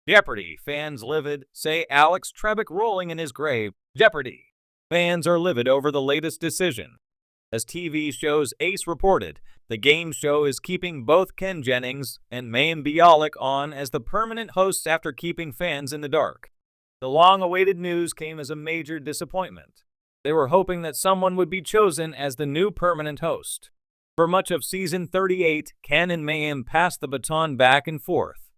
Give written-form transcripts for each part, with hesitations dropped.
Jeopardy! Fans livid, say Alex Trebek rolling in his grave. Jeopardy! Fans are livid over the latest decision. As TV show's Ace reported, the game show is keeping both Ken Jennings and Mayim Bialik on as the permanent hosts after keeping fans in the dark. The long-awaited news came as a major disappointment. They were hoping that someone would be chosen as the new permanent host. For much of season 38, Ken and Mayim passed the baton back and forth.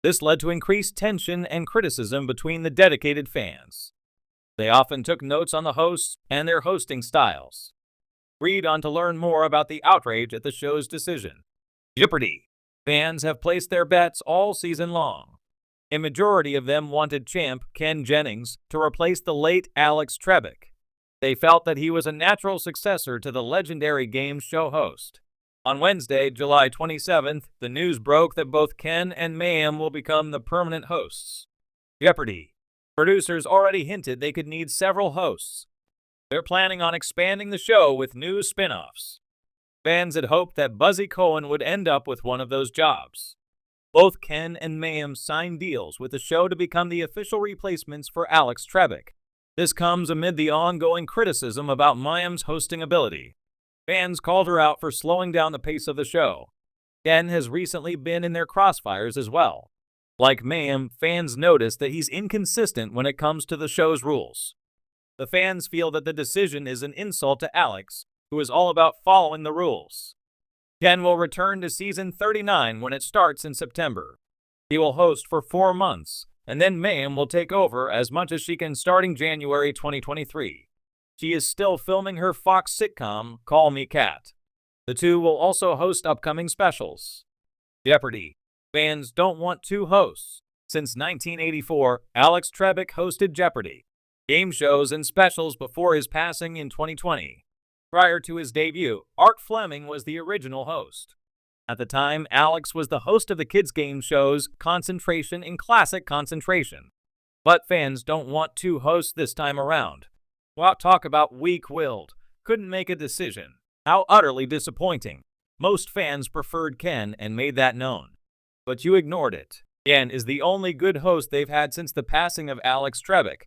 This led to increased tension and criticism between the dedicated fans. They often took notes on the hosts and their hosting styles. Read on to learn more about the outrage at the show's decision. Jeopardy! Fans have placed their bets all season long. A majority of them wanted champ Ken Jennings to replace the late Alex Trebek. They felt that he was a natural successor to the legendary game show host. On Wednesday, July 27th, the news broke that both Ken and Mayim will become the permanent hosts. Jeopardy! Producers already hinted they could need several hosts. They're planning on expanding the show with new spin-offs. Fans had hoped that Buzzy Cohen would end up with one of those jobs. Both Ken and Mayim signed deals with the show to become the official replacements for Alex Trebek. This comes amid the ongoing criticism about Mayim's hosting ability. Fans called her out for slowing down the pace of the show. Ken has recently been in their crossfires as well. Like Mayim, fans notice that he's inconsistent when it comes to the show's rules. The fans feel that the decision is an insult to Alex, who is all about following the rules. Ken will return to season 39 when it starts in September. He will host for 4 months, and then Mayim will take over as much as she can starting January 2023. She is still filming her Fox sitcom, Call Me Kat. The two will also host upcoming specials. Jeopardy! Fans don't want two hosts. Since 1984, Alex Trebek hosted Jeopardy! Game shows and specials before his passing in 2020. Prior to his debut, Art Fleming was the original host. At the time, Alex was the host of the kids' game shows Concentration and Classic Concentration. But fans don't want two hosts this time around. Well, talk about weak-willed. Couldn't make a decision. How utterly disappointing. Most fans preferred Ken and made that known. But you ignored it. Ken is the only good host they've had since the passing of Alex Trebek.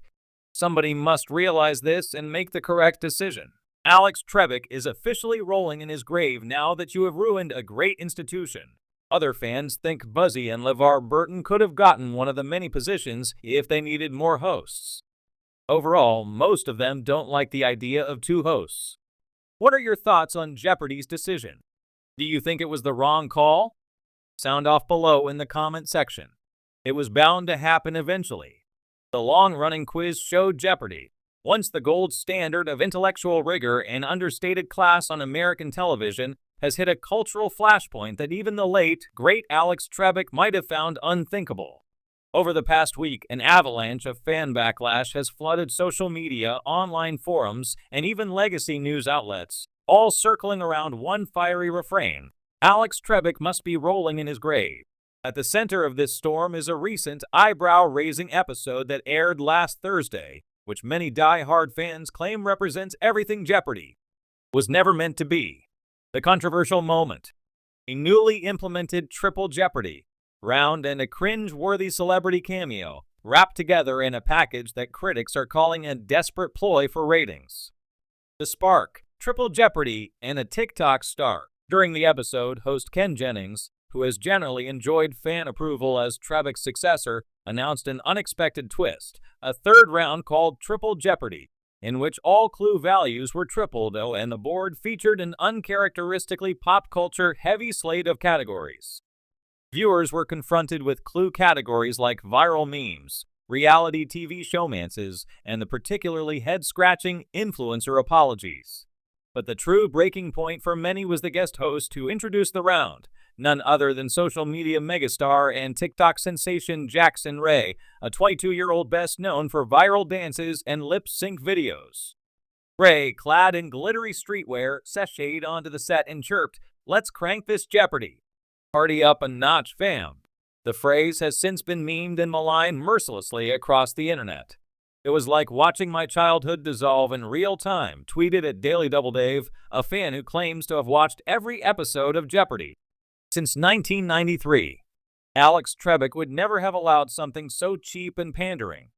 Somebody must realize this and make the correct decision. Alex Trebek is officially rolling in his grave now that you have ruined a great institution. Other fans think Buzzy and LeVar Burton could have gotten one of the many positions if they needed more hosts. Overall, most of them don't like the idea of two hosts. What are your thoughts on Jeopardy's decision? Do you think it was the wrong call? Sound off below in the comment section. It was bound to happen eventually. The long-running quiz show Jeopardy! Once the gold standard of intellectual rigor and understated class on American television, has hit a cultural flashpoint that even the late, great Alex Trebek might have found unthinkable. Over the past week, an avalanche of fan backlash has flooded social media, online forums, and even legacy news outlets, all circling around one fiery refrain: Alex Trebek must be rolling in his grave. At the center of this storm is a recent eyebrow-raising episode that aired last Thursday, which many die-hard fans claim represents everything Jeopardy! Was never meant to be. The controversial moment. A newly implemented triple Jeopardy! Round and a cringe-worthy celebrity cameo, wrapped together in a package that critics are calling a desperate ploy for ratings. The spark, triple Jeopardy! And a TikTok star. During the episode, host Ken Jennings, who has generally enjoyed fan approval as Trebek's successor, announced an unexpected twist, a third round called Triple Jeopardy! In which all clue values were tripled and the board featured an uncharacteristically pop culture heavy slate of categories. Viewers were confronted with clue categories like viral memes, reality TV showmances, and the particularly head-scratching influencer apologies. But the true breaking point for many was the guest host who introduced the round, none other than social media megastar and TikTok sensation Jackson Ray, a 22-year-old best known for viral dances and lip-sync videos. Ray, clad in glittery streetwear, sashayed onto the set and chirped, "Let's crank this Jeopardy! Party up a notch, fam." The phrase has since been memed and maligned mercilessly across the internet. "It was like watching my childhood dissolve in real time," tweeted at Daily Double Dave, a fan who claims to have watched every episode of Jeopardy! Since 1993. Alex Trebek would never have allowed something so cheap and pandering.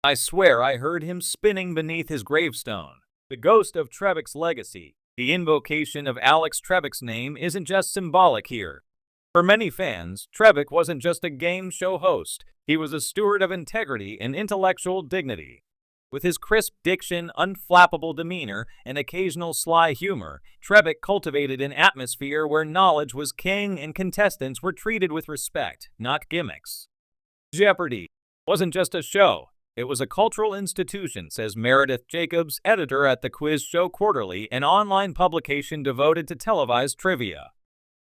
I swear I heard him spinning beneath his gravestone. The ghost of Trebek's legacy. The invocation of Alex Trebek's name isn't just symbolic here. For many fans, Trebek wasn't just a game show host, he was a steward of integrity and intellectual dignity. With his crisp diction, unflappable demeanor, and occasional sly humor, Trebek cultivated an atmosphere where knowledge was king and contestants were treated with respect, not gimmicks. Jeopardy wasn't just a show, it was a cultural institution, says Meredith Jacobs, editor at the Quiz Show Quarterly, an online publication devoted to televised trivia.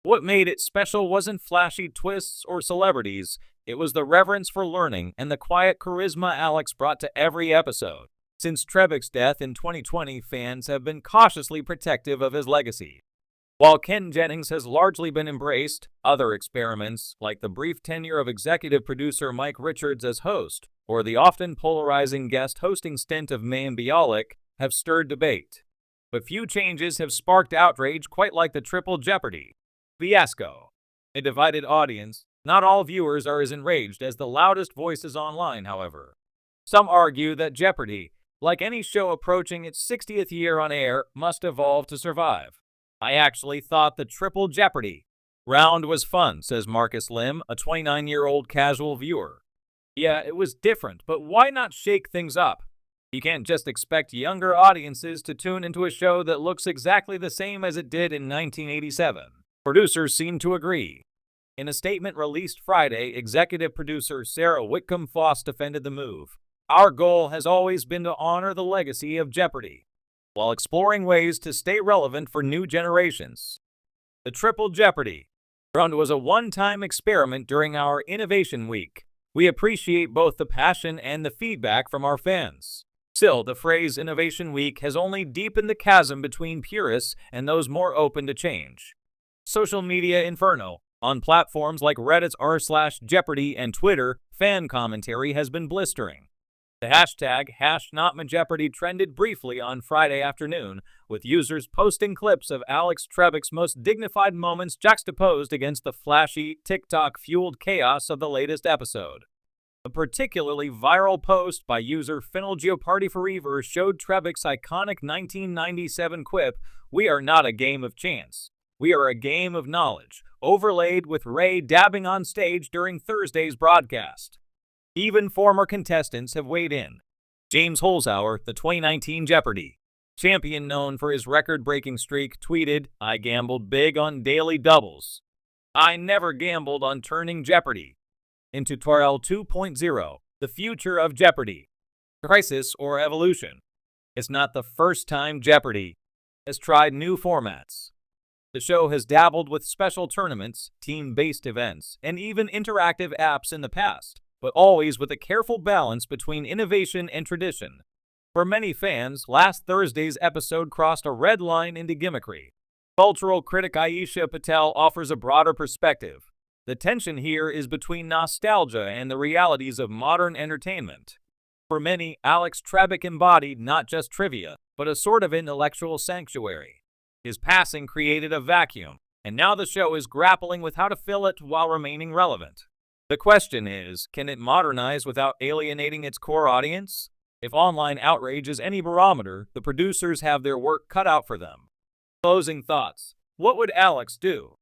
What made it special wasn't flashy twists or celebrities, it was the reverence for learning and the quiet charisma Alex brought to every episode. Since Trebek's death in 2020, fans have been cautiously protective of his legacy. While Ken Jennings has largely been embraced, other experiments, like the brief tenure of executive producer Mike Richards as host, or the often polarizing guest hosting stint of Mayim Bialik, have stirred debate. But few changes have sparked outrage quite like the Triple Jeopardy fiasco. A divided audience, not all viewers are as enraged as the loudest voices online, however. Some argue that Jeopardy, like any show approaching its 60th year on air, must evolve to survive. I actually thought the Triple Jeopardy round was fun, says Marcus Lim, a 29-year-old casual viewer. Yeah, it was different, but why not shake things up? You can't just expect younger audiences to tune into a show that looks exactly the same as it did in 1987. Producers seem to agree. In a statement released Friday, executive producer Sarah Whitcomb Foss defended the move. Our goal has always been to honor the legacy of Jeopardy, while exploring ways to stay relevant for new generations. The Triple Jeopardy round was a one-time experiment during our Innovation Week. We appreciate both the passion and the feedback from our fans. Still, the phrase Innovation Week has only deepened the chasm between purists and those more open to change. Social media inferno. On platforms like Reddit's r/Jeopardy and Twitter, fan commentary has been blistering. The hashtag #NotMaJeopardy trended briefly on Friday afternoon, with users posting clips of Alex Trebek's most dignified moments juxtaposed against the flashy, TikTok-fueled chaos of the latest episode. A particularly viral post by user Jeopardy showed Trebek's iconic 1997 quip, "We are not a game of chance. We are a game of knowledge," overlaid with Ray dabbing on stage during Thursday's broadcast. Even former contestants have weighed in. James Holzhauer, the 2019 Jeopardy champion known for his record-breaking streak, tweeted, "I gambled big on daily doubles. I never gambled on turning Jeopardy into Tutorial 2.0, the future of Jeopardy. Crisis or evolution. It's not the first time Jeopardy has tried new formats. The show has dabbled with special tournaments, team-based events, and even interactive apps in the past, but always with a careful balance between innovation and tradition. For many fans, last Thursday's episode crossed a red line into gimmickry. Cultural critic Aisha Patel offers a broader perspective. The tension here is between nostalgia and the realities of modern entertainment. For many, Alex Trebek embodied not just trivia, but a sort of intellectual sanctuary. His passing created a vacuum, and now the show is grappling with how to fill it while remaining relevant. The question is, can it modernize without alienating its core audience? If online outrage is any barometer, the producers have their work cut out for them. Closing thoughts. What would Alex do?